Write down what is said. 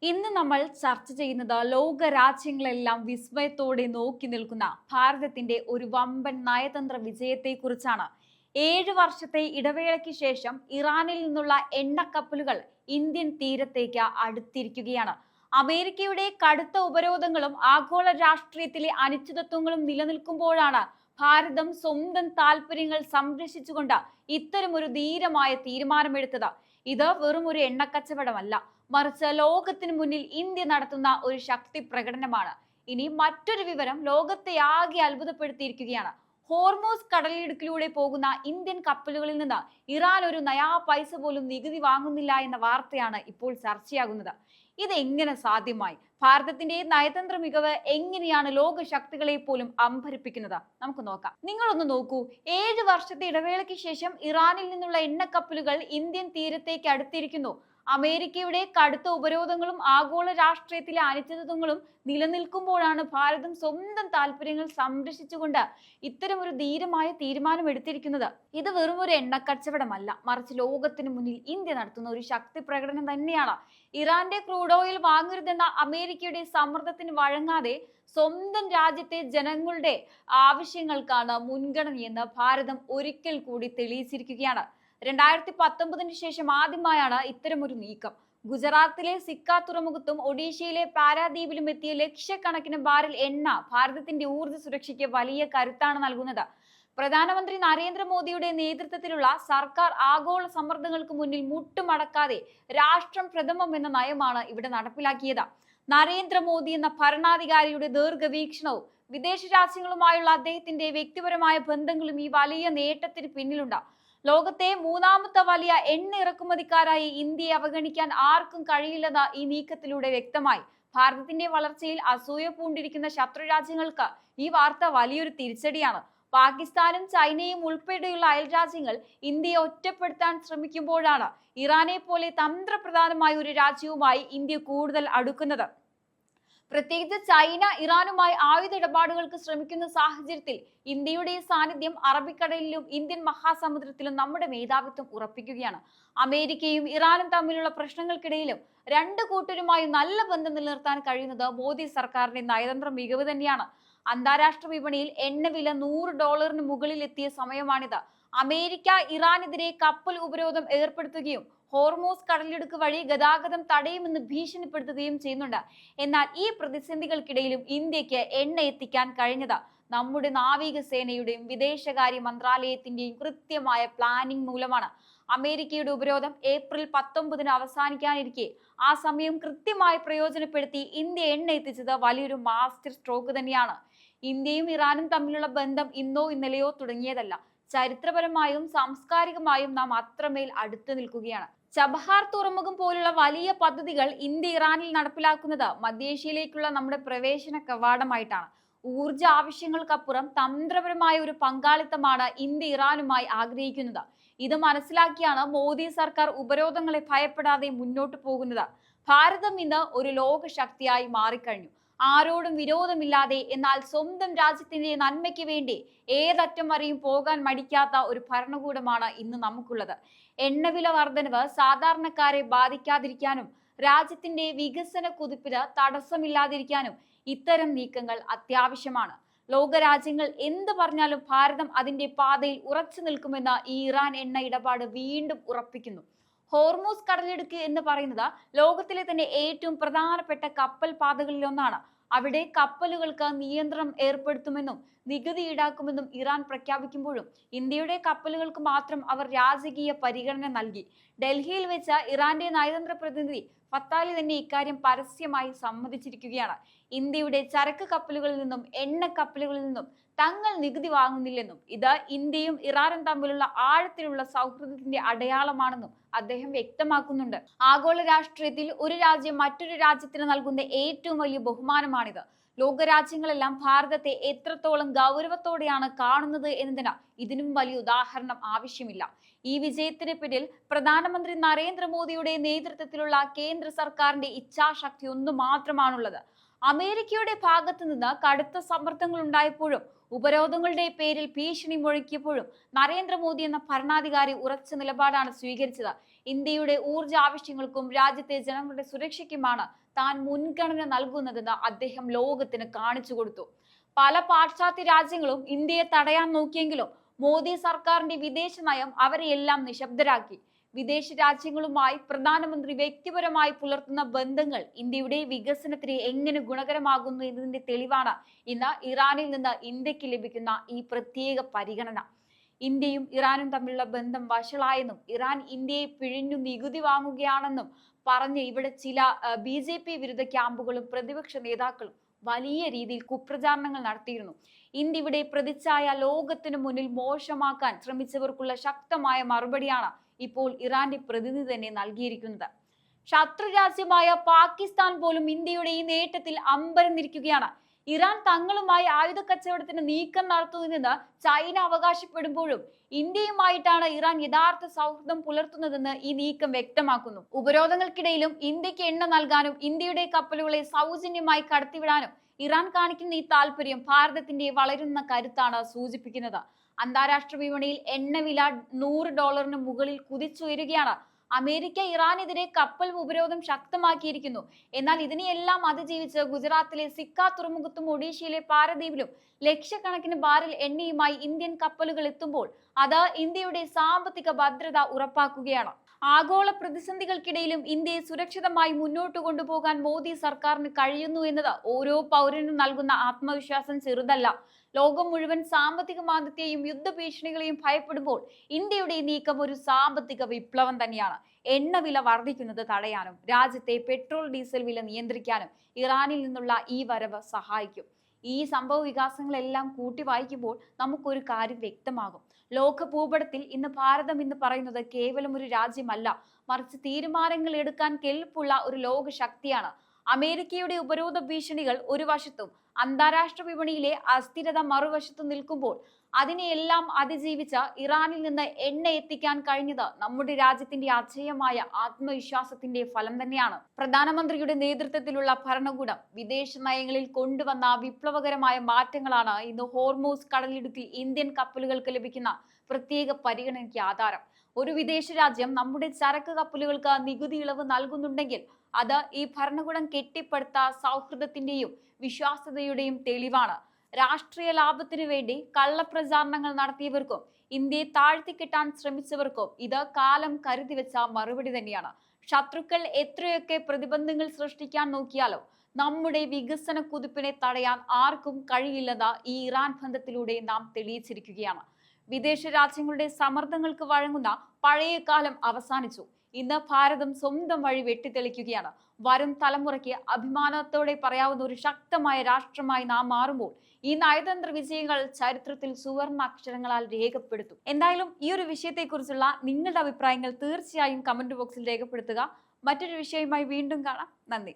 ഇന്ന് നമ്മൾ ചർച്ച ചെയ്യുന്നത് ലോക രാജ്യങ്ങളെല്ലാം വിസ്മയത്തോടെ നോക്കി നിൽക്കുന്ന ഭാരതത്തിന്റെ ഒരു വമ്പൻ നയതന്ത്ര വിജയത്തെക്കുറിച്ചാണ്. 7 വർഷത്തെ ഇടവേളയ്ക്ക് ശേഷം ഇറാനിൽ നിന്നുള്ള എണ്ണക്കപ്പലുകൾ ഇന്ത്യൻ തീരത്തേക്ക് അടുത്തിരിക്കുകയാണ്. അമേരിക്കയുടെ കടുത്ത ഉപരോധങ്ങളും ആഗോള രാഷ്ട്രീയത്തിലെ അനിശ്ചിതത്വങ്ങളും നിലനിൽക്കുമ്പോഴാണ് ഭാരതം സ്വന്തം താല്പര്യങ്ങൾ സംരക്ഷിച്ചുകൊണ്ട് ഇത്തരമൊരു ധീരമായ തീരുമാനമെടുത്തത്. ഇത് വെറും ഒരു എണ്ണക്കച്ചവടമല്ല, മറിച്ച് ലോകത്തിന് മുന്നിൽ ഇന്ത്യ നടത്തുന്ന ഒരു ശക്തി പ്രകടനമാണ്. ഇനി മറ്റൊരു വിവരം ലോകത്തെ ആകെ അത്ഭുതപ്പെടുത്തിയിരിക്കുകയാണ്. ഹോർമൂസ് കടലിടുക്കിലൂടെ പോകുന്ന ഇന്ത്യൻ കപ്പലുകളിൽ നിന്ന് ഇറാൻ ഒരു നയാ പൈസ പോലും നികുതി വാങ്ങുന്നില്ല എന്ന വാർത്തയാണ് ഇപ്പോൾ ചർച്ചയാകുന്നത്. ഇതെങ്ങനെ സാധ്യമായി? ഭാരതത്തിന്റെ നയതന്ത്ര മികവ് എങ്ങനെയാണ് ലോക ശക്തികളെ പോലും അമ്പരിപ്പിക്കുന്നത്? നമുക്ക് നോക്കാം. നിങ്ങളൊന്ന് നോക്കൂ, 7 വർഷത്തെ ഇടവേളയ്ക്ക് ശേഷം ഇറാനിൽ നിന്നുള്ള എണ്ണക്കപ്പലുകൾ ഇന്ത്യൻ തീരത്തേക്ക് അടുത്തിരിക്കുന്നു. അമേരിക്കയുടെ കടുത്ത ഉപരോധങ്ങളും ആഗോള രാഷ്ട്രീയത്തിലെ അനിശ്ചിതത്വങ്ങളും നിലനിൽക്കുമ്പോഴാണ് ഭാരതം സ്വന്തം താല്പര്യങ്ങൾ സംരക്ഷിച്ചുകൊണ്ട് ഇത്തരമൊരു ധീരമായ തീരുമാനം എടുത്തിരിക്കുന്നത്. ഇത് വെറും ഒരു എണ്ണക്കച്ചവടമല്ല, മറിച്ച് ലോകത്തിന് മുന്നിൽ ഇന്ത്യ നടത്തുന്ന ഒരു ശക്തി പ്രകടനം തന്നെയാണ്. ഇറാന്റെ ക്രൂഡ് ഓയിൽ വാങ്ങരുതെന്ന അമേരിക്കയുടെ സമ്മർദ്ദത്തിന് വഴങ്ങാതെ സ്വന്തം രാജ്യത്തെ ജനങ്ങളുടെ ആവശ്യങ്ങൾക്കാണ് മുൻഗണനയെന്ന് ഭാരതം ഒരിക്കൽ കൂടി തെളിയിച്ചിരിക്കുകയാണ്. 2019 ശേഷം ആദ്യമായാണ് ഇത്തരമൊരു നീക്കം. ഗുജറാത്തിലെ സിക്ക തുറമുഖത്തും ഒഡീഷയിലെ പാരാദ്വീപിലും എത്തിയ ലക്ഷക്കണക്കിന് ബാരൽ എണ്ണ ഭാരതത്തിന്റെ ഊർജ്ജ സുരക്ഷയ്ക്ക് വലിയ കരുത്താണ് നൽകുന്നത്. പ്രധാനമന്ത്രി നരേന്ദ്രമോദിയുടെ നേതൃത്വത്തിലുള്ള സർക്കാർ ആഗോള സമ്മർദ്ദങ്ങൾക്ക് മുന്നിൽ മുട്ടുമടക്കാതെ രാഷ്ട്രം പ്രഥമം എന്ന നയമാണ് ഇവിടെ നടപ്പിലാക്കിയത്. നരേന്ദ്രമോദി എന്ന ഭരണാധികാരിയുടെ ദീർഘവീക്ഷണവും വിദേശ രാജ്യങ്ങളുമായുള്ള അദ്ദേഹത്തിന്റെ വ്യക്തിപരമായ ബന്ധങ്ങളും ഈ വലിയ നേട്ടത്തിന് പിന്നിലുണ്ട്. ലോകത്തെ 3ാമത്തെ വലിയ എണ്ണ ഇറക്കുമതിക്കാരായി ഇന്ത്യയെ അവഗണിക്കാൻ ആർക്കും കഴിയില്ലെന്ന് ഈ നീക്കത്തിലൂടെ വ്യക്തമായി. ഭാരതത്തിന്റെ വളർച്ചയിൽ അസൂയ പൂണ്ടിരിക്കുന്ന ശത്രു രാജ്യങ്ങൾക്ക് ഈ വാർത്ത വലിയൊരു തിരിച്ചടിയാണ്. പാകിസ്ഥാനും ചൈനയും ഉൾപ്പെടെയുള്ള അയൽ രാജ്യങ്ങൾ ഇന്ത്യയെ ഒറ്റപ്പെടുത്താൻ ശ്രമിക്കുമ്പോഴാണ് ഇറാനെ പോലെ തന്ത്രപ്രധാനമായ ഒരു രാജ്യവുമായി ഇന്ത്യ കൂടുതൽ അടുക്കുന്നത്. പ്രത്യേകിച്ച് ചൈന ഇറാനുമായി ആയുധ ഇടപാടുകൾക്ക് ശ്രമിക്കുന്ന സാഹചര്യത്തിൽ ഇന്ത്യയുടെ സാന്നിധ്യം അറബിക്കടലിലും ഇന്ത്യൻ മഹാസമുദ്രത്തിലും നമ്മുടെ മേധാവിത്വം ഉറപ്പിക്കുകയാണ്. അമേരിക്കയും ഇറാനും തമ്മിലുള്ള പ്രശ്നങ്ങൾക്കിടയിലും രണ്ട് കൂട്ടരുമായി നല്ല ബന്ധം നിലനിർത്താൻ കഴിയുന്നത് മോദി സർക്കാരിന്റെ നയതന്ത്ര മികവ് തന്നെയാണ്. അന്താരാഷ്ട്ര വിപണിയിൽ എണ്ണവില $100 മുകളിൽ എത്തിയ സമയമാണിത്. അമേരിക്ക ഇറാനെതിരെ കപ്പൽ ഉപരോധം ഏർപ്പെടുത്തുകയും ഹോർമൂസ് കടലിടുക്ക് വഴി ഗതാഗതം തടയുമെന്ന് ഭീഷണിപ്പെടുത്തുകയും ചെയ്യുന്നുണ്ട്. എന്നാൽ ഈ പ്രതിസന്ധികൾക്കിടയിലും ഇന്ത്യക്ക് എണ്ണ എത്തിക്കാൻ കഴിഞ്ഞത് നമ്മുടെ നാവികസേനയുടെയും വിദേശകാര്യ മന്ത്രാലയത്തിന്റെയും കൃത്യമായ പ്ലാനിംഗ് മൂലമാണ്. അമേരിക്കയുടെ ഉപരോധം ഏപ്രിൽ 19 അവസാനിക്കാനിരിക്കെ ആ സമയം കൃത്യമായി പ്രയോജനപ്പെടുത്തി ഇന്ത്യ എണ്ണ എത്തിച്ചത് വലിയൊരു മാസ്റ്റർ സ്ട്രോക്ക് തന്നെയാണ്. ഇന്ത്യയും ഇറാനും തമ്മിലുള്ള ബന്ധം ഇന്നോ ഇന്നലെയോ തുടങ്ങിയതല്ല. ചരിത്രപരമായും സാംസ്കാരികമായും നാം അത്രമേൽ അടുത്തു നിൽക്കുകയാണ്. ചബഹാർ തുറമുഖം പോലുള്ള വലിയ പദ്ധതികൾ ഇന്ത്യ ഇറാനിൽ നടപ്പിലാക്കുന്നത് മധ്യേഷ്യയിലേക്കുള്ള നമ്മുടെ പ്രവേശന കവാടമായിട്ടാണ്. ഊർജ ആവശ്യങ്ങൾക്കപ്പുറം തന്ത്രപരമായ ഒരു പങ്കാളിത്തമാണ് ഇന്ത്യ ഇറാനുമായി ആഗ്രഹിക്കുന്നത്. ഇത് മനസ്സിലാക്കിയാണ് മോദി സർക്കാർ ഉപരോധങ്ങളെ ഭയപ്പെടാതെ മുന്നോട്ട് പോകുന്നത്. ഭാരതം ഇന്ന് ഒരു ലോക ശക്തിയായി മാറിക്കഴിഞ്ഞു. ആരോടും വിരോധമില്ലാതെ, എന്നാൽ സ്വന്തം രാജ്യത്തിന്റെ നന്മയ്ക്ക് വേണ്ടി ഏതറ്റം വരെയും പോകാൻ മടിക്കാത്ത ഒരു ഭരണകൂടമാണ് ഇന്ന് നമുക്കുള്ളത്. എണ്ണവില വർധനവ് സാധാരണക്കാരെ ബാധിക്കാതിരിക്കാനും രാജ്യത്തിന്റെ വികസന കുതിപ്പിന് തടസ്സമില്ലാതിരിക്കാനും ഇത്തരം നീക്കങ്ങൾ അത്യാവശ്യമാണ്. ലോകരാജ്യങ്ങൾ എന്ത് പറഞ്ഞാലും ഭാരതം അതിന്റെ പാതയിൽ ഉറച്ചു നിൽക്കുമെന്ന് ഈ ഇറാൻ എണ്ണ ഇടപാട് വീണ്ടും ഉറപ്പിക്കുന്നു. ഹോർമൂസ് കടലിടുക്ക് എന്ന് പറയുന്നത് ലോകത്തിലെ തന്നെ ഏറ്റവും പ്രധാനപ്പെട്ട കപ്പൽ പാതകളിലൊന്നാണ്. അവിടെ കപ്പലുകൾക്ക് നിയന്ത്രണം ഏർപ്പെടുത്തുമെന്നും നികുതി ഈടാക്കുമെന്നും ഇറാൻ പ്രഖ്യാപിക്കുമ്പോഴും ഇന്ത്യയുടെ കപ്പലുകൾക്ക് മാത്രം അവർ രാജകീയ പരിഗണന നൽകി. ഡൽഹിയിൽ വെച്ച് ഇറാന്റെ നയതന്ത്ര പ്രതിനിധി ഫത്താലി തന്നെ ഇക്കാര്യം പരസ്യമായി സമ്മതിച്ചിരിക്കുകയാണ്. ഇന്ത്യയുടെ ചരക്ക് കപ്പലുകളിൽ നിന്നും എണ്ണ കപ്പലുകളിൽ നിന്നും തങ്ങൾ നികുതി വാങ്ങുന്നില്ലെന്നും ഇത് ഇന്ത്യയും ഇറാനും തമ്മിലുള്ള ആഴത്തിലുള്ള സൗഹൃദത്തിന്റെ അടയാളമാണെന്നും അദ്ദേഹം വ്യക്തമാക്കുന്നുണ്ട്. ആഗോള രാഷ്ട്രീയത്തിൽ ഒരു രാജ്യം മറ്റൊരു രാജ്യത്തിന് നൽകുന്ന ഏറ്റവും വലിയ ബഹുമാനമാണിത്. ലോകരാജ്യങ്ങളെല്ലാം ഭാരതത്തെ എത്രത്തോളം ഗൗരവത്തോടെയാണ് കാണുന്നത് എന്നതിന് ഇതിനും വലിയ ഉദാഹരണം ആവശ്യമില്ല. ഈ വിജയത്തിന് പിന്നിൽ പ്രധാനമന്ത്രി നരേന്ദ്രമോദിയുടെ നേതൃത്വത്തിലുള്ള കേന്ദ്ര സർക്കാരിന്റെ ഇച്ഛാശക്തി ഒന്നു മാത്രമാണുള്ളത്. അമേരിക്കയുടെ ഭാഗത്തു നിന്ന് കടുത്ത സമ്മർദ്ദങ്ങൾ ഉണ്ടായപ്പോഴും ഉപരോധങ്ങളുടെ പേരിൽ ഭീഷണി മുഴക്കിയപ്പോഴും നരേന്ദ്രമോദി എന്ന ഭരണാധികാരി ഉറച്ച നിലപാടാണ് സ്വീകരിച്ചത്. ഇന്ത്യയുടെ ഊർജ ആവശ്യങ്ങൾക്കും രാജ്യത്തെ ജനങ്ങളുടെ സുരക്ഷയ്ക്കുമാണ് താൻ മുൻഗണന നൽകുന്നതെന്ന് അദ്ദേഹം ലോകത്തിന് കാണിച്ചു കൊടുത്തു. പല പാശ്ചാത്യ രാജ്യങ്ങളും ഇന്ത്യയെ തടയാൻ നോക്കിയെങ്കിലും മോദി സർക്കാരിന്റെ വിദേശ നയം അവരെയെല്ലാം നിശബ്ദരാക്കി. വിദേശ രാജ്യങ്ങളുമായി പ്രധാനമന്ത്രി വ്യക്തിപരമായി പുലർത്തുന്ന ബന്ധങ്ങൾ ഇന്ത്യയുടെ വികസനത്തിന് എങ്ങനെ ഗുണകരമാകുന്നു എന്നതിന്റെ തെളിവാണ് ഇന്ന് ഇറാനിൽ നിന്ന് ഇന്ത്യക്ക് ലഭിക്കുന്ന ഈ പ്രത്യേക പരിഗണന. ഇന്ത്യയും ഇറാനും തമ്മിലുള്ള ബന്ധം വഷളായെന്നും ഇറാൻ ഇന്ത്യയെ പിഴിഞ്ഞു നികുതി വാങ്ങുകയാണെന്നും പറഞ്ഞ് ഇവിടെ ചില BJP വിരുദ്ധ ക്യാമ്പുകളും പ്രതിപക്ഷ നേതാക്കളും വലിയ രീതിയിൽ കുപ്രചാരണങ്ങൾ നടത്തിയിരുന്നു. ഇന്ത്യ ഇവിടെ പ്രതിച്ഛായ ലോകത്തിനു മുന്നിൽ മോശമാക്കാൻ ശ്രമിച്ചവർക്കുള്ള ശക്തമായ മറുപടിയാണ് ഇപ്പോൾ ഇറാന്റെ പ്രതിനിധി തന്നെ നൽകിയിരിക്കുന്നത്. ശത്രു രാജ്യമായ പാകിസ്ഥാൻ പോലും ഇന്ത്യയുടെ ഈ നേട്ടത്തിൽ അമ്പരന്നിരിക്കുകയാണ്. ഇറാൻ തങ്ങളുമായി ആയുധ കച്ചവടത്തിന് നീക്കം നടത്തുന്നതെന്ന് ചൈന അവകാശപ്പെടുമ്പോഴും ഇന്ത്യയുമായിട്ടാണ് ഇറാൻ യഥാർത്ഥ സൗഹൃദം പുലർത്തുന്നതെന്ന് ഈ നീക്കം വ്യക്തമാക്കുന്നു. ഉപരോധങ്ങൾക്കിടയിലും ഇന്ത്യക്ക് എണ്ണ നൽകാനും ഇന്ത്യയുടെ കപ്പലുകളെ സൗജന്യമായി കടത്തിവിടാനും ഇറാൻ കാണിക്കുന്ന ഈ താല്പര്യം ഭാരതത്തിന്റെ വളരുന്ന കരുത്താണ് സൂചിപ്പിക്കുന്നത്. അന്താരാഷ്ട്ര വിപണിയിൽ എണ്ണവില $100 മുകളിൽ കുതിച്ചുയരുകയാണ്. അമേരിക്ക ഇറാനെതിരെ കപ്പൽ ഉപരോധം ശക്തമാക്കിയിരിക്കുന്നു. എന്നാൽ ഇതിനെയെല്ലാം അതിജീവിച്ച് ഗുജറാത്തിലെ സിക്ക തുറമുഖത്തും ഒഡീഷയിലെ പാരദ്വീപിലും ലക്ഷക്കണക്കിന് ബാരൽ എണ്ണയുമായി ഇന്ത്യൻ കപ്പലുകൾ എത്തുമ്പോൾ അത് ഇന്ത്യയുടെ സാമ്പത്തിക ഭദ്രത ഉറപ്പാക്കുകയാണ്. ആഗോള പ്രതിസന്ധികൾക്കിടയിലും ഇന്ത്യയെ സുരക്ഷിതമായി മുന്നോട്ട് കൊണ്ടുപോകാൻ മോദി സർക്കാരിന് കഴിയുന്നു എന്നത് ഓരോ പൗരനും നൽകുന്ന ആത്മവിശ്വാസം ചെറുതല്ല. ലോകം മുഴുവൻ സാമ്പത്തിക മാന്ദ്യത്തെയും യുദ്ധഭീഷണികളെയും ഭയപ്പെടുമ്പോൾ ഇന്ത്യയുടെ ഈ നീക്കം ഒരു സാമ്പത്തിക വിപ്ലവം തന്നെയാണ്. എണ്ണവില വർദ്ധിക്കുന്നത് തടയാനും രാജ്യത്തെ പെട്രോൾ ഡീസൽ വില നിയന്ത്രിക്കാനും ഇറാനിൽ നിന്നുള്ള ഈ വരവ് സഹായിക്കും. ഈ സംഭവ വികാസങ്ങളെല്ലാം കൂട്ടി വായിക്കുമ്പോൾ നമുക്കൊരു കാര്യം വ്യക്തമാകും. ലോക ഭൂപടത്തിൽ ഇന്ന് ഭാരതം എന്ന് പറയുന്നത് കേവലം ഒരു രാജ്യമല്ല, മറിച്ച് തീരുമാനങ്ങൾ എടുക്കാൻ കെൽപ്പുള്ള ഒരു ലോക ശക്തിയാണ്. അമേരിക്കയുടെ ഉപരോധ ഭീഷണികൾ ഒരു വശത്തും അന്താരാഷ്ട്ര വിപണിയിലെ അസ്ഥിരത മറുവശത്തും നിൽക്കുമ്പോൾ അതിനെയെല്ലാം അതിജീവിച്ച ഇറാനിൽ നിന്ന് എണ്ണ എത്തിക്കാൻ കഴിഞ്ഞത് നമ്മുടെ രാജ്യത്തിന്റെ അജയ്യമായ ആത്മവിശ്വാസത്തിന്റെ ഫലം തന്നെയാണ്. പ്രധാനമന്ത്രിയുടെ നേതൃത്വത്തിലുള്ള ഭരണകൂടം വിദേശ നയങ്ങളിൽ കൊണ്ടുവന്ന വിപ്ലവകരമായ മാറ്റങ്ങളാണ് ഇന്ന് ഹോർമൂസ് കടലിടുക്കിൽ ഇന്ത്യൻ കപ്പലുകൾക്ക് ലഭിക്കുന്ന പ്രത്യേക പരിഗണനയ്ക്ക് ആധാരം. ഒരു വിദേശ രാജ്യം നമ്മുടെ ചരക്ക് കപ്പലുകൾക്ക് നികുതി ഇളവ് നൽകുന്നുണ്ടെങ്കിൽ അത് ഈ ഭരണകൂടം കെട്ടിപ്പടുത്ത സൗഹൃദത്തിന്റെയും വിശ്വാസ്യതയുടെയും തെളിവാണ്. രാഷ്ട്രീയ ലാഭത്തിനു വേണ്ടി കള്ളപ്രചാരണങ്ങൾ നടത്തിയവർക്കും ഇന്ത്യയെ താഴ്ത്തിക്കെട്ടാൻ ശ്രമിച്ചവർക്കും ഇത് കാലം കരുതി വെച്ച മറുപടി തന്നെയാണ്. ശത്രുക്കൾ എത്രയൊക്കെ പ്രതിബന്ധങ്ങൾ സൃഷ്ടിക്കാൻ നോക്കിയാലോ നമ്മുടെ വികസന കുതിപ്പിനെ തടയാൻ ആർക്കും കഴിയില്ലെന്ന് ഈ ഇറാൻ ബന്ധത്തിലൂടെ നാം തെളിയിച്ചിരിക്കുകയാണ്. വിദേശ രാജ്യങ്ങളുടെ സമ്മർദ്ദങ്ങൾക്ക് വഴങ്ങുന്ന പഴയ കാലം അവസാനിച്ചു. ഇന്ന് ഭാരതം സ്വന്തം വഴി വെട്ടിത്തെളിക്കുകയാണ്. വരും തലമുറയ്ക്ക് അഭിമാനത്തോടെ പറയാവുന്ന ഒരു ശക്തമായ രാഷ്ട്രമായി നാം മാറുമ്പോൾ ഈ നയതന്ത്ര വിജയങ്ങൾ ചരിത്രത്തിൽ സുവർണ അക്ഷരങ്ങളാൽ രേഖപ്പെടുത്തും. എന്തായാലും ഈ ഒരു വിഷയത്തെക്കുറിച്ചുള്ള നിങ്ങളുടെ അഭിപ്രായങ്ങൾ തീർച്ചയായും കമന്റ് ബോക്സിൽ രേഖപ്പെടുത്തുക. മറ്റൊരു വിഷയവുമായി വീണ്ടും കാണാം. നന്ദി.